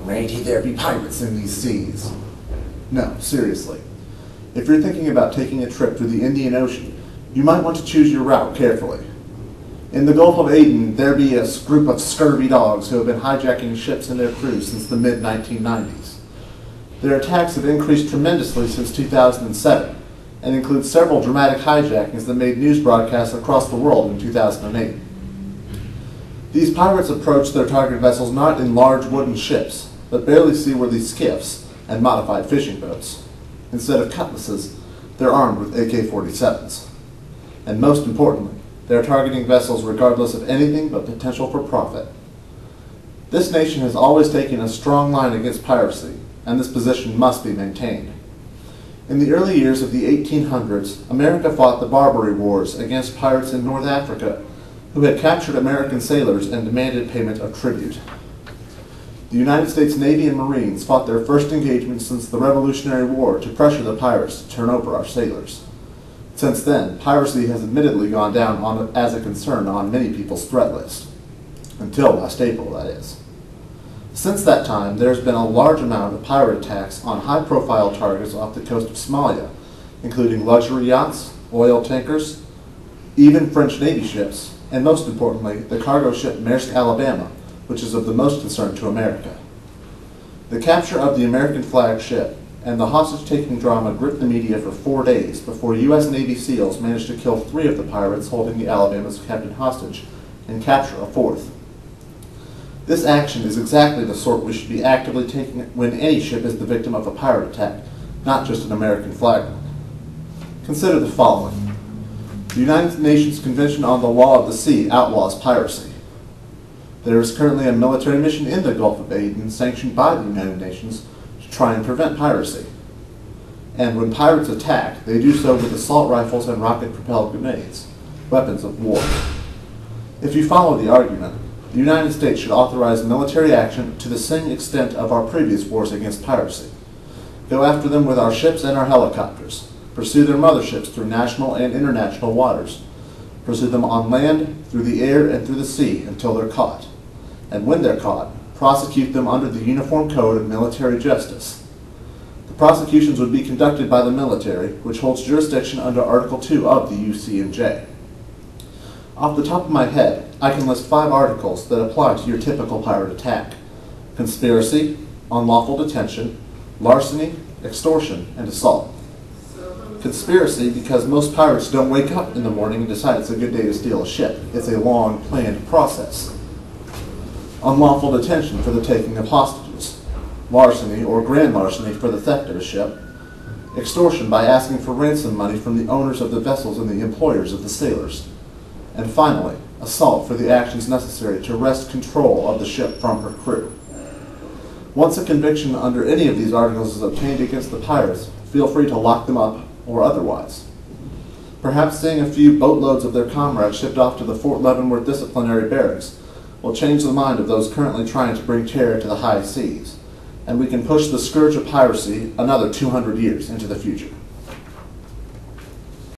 May there be pirates in these seas. No, seriously. If you're thinking about taking a trip through the Indian Ocean, you might want to choose your route carefully. In the Gulf of Aden, there be a group of scurvy dogs who have been hijacking ships and their crews since the mid-1990s. Their attacks have increased tremendously since 2007, and include several dramatic hijackings that made news broadcasts across the world in 2008. These pirates approach their target vessels not in large wooden ships, but barely seaworthy skiffs and modified fishing boats. Instead of cutlasses, they're armed with AK-47s. And most importantly, they're targeting vessels regardless of anything but potential for profit. This nation has always taken a strong line against piracy, and this position must be maintained. In the early years of the 1800s, America fought the Barbary Wars against pirates in North Africa who had captured American sailors and demanded payment of tribute. The United States Navy and Marines fought their first engagement since the Revolutionary War to pressure the pirates to turn over our sailors. Since then, piracy has admittedly gone down as a concern on many people's threat list. Until last April, that is. Since that time, there has been a large amount of pirate attacks on high-profile targets off the coast of Somalia, including luxury yachts, oil tankers, even French Navy ships, and most importantly, the cargo ship Maersk, Alabama, which is of the most concern to America. The capture of the American flag ship and the hostage-taking drama gripped the media for 4 days before U.S. Navy SEALs managed to kill 3 of the pirates holding the Alabama's captain hostage and capture a 4th. This action is exactly the sort we should be actively taking when any ship is the victim of a pirate attack, not just an American flag one. Consider the following. The United Nations Convention on the Law of the Sea outlaws piracy. There is currently a military mission in the Gulf of Aden sanctioned by the United Nations to try and prevent piracy. And when pirates attack, they do so with assault rifles and rocket-propelled grenades, weapons of war. If you follow the argument, the United States should authorize military action to the same extent of our previous wars against piracy. Go after them with our ships and our helicopters. Pursue their motherships through national and international waters. Pursue them on land, through the air, and through the sea until they're caught. And when they're caught, prosecute them under the Uniform Code of Military Justice. The prosecutions would be conducted by the military, which holds jurisdiction under Article 2 of the UCMJ. Off the top of my head, I can list 5 articles that apply to your typical pirate attack: conspiracy, unlawful detention, larceny, extortion, and assault. Conspiracy because most pirates don't wake up in the morning and decide it's a good day to steal a ship. It's a long, planned process. Unlawful detention for the taking of hostages. Larceny or grand larceny for the theft of a ship. Extortion by asking for ransom money from the owners of the vessels and the employers of the sailors. And finally, assault for the actions necessary to wrest control of the ship from her crew. Once a conviction under any of these articles is obtained against the pirates, feel free to lock them up or otherwise. Perhaps seeing a few boatloads of their comrades shipped off to the Fort Leavenworth disciplinary barracks will change the mind of those currently trying to bring terror to the high seas, and we can push the scourge of piracy another 200 years into the future.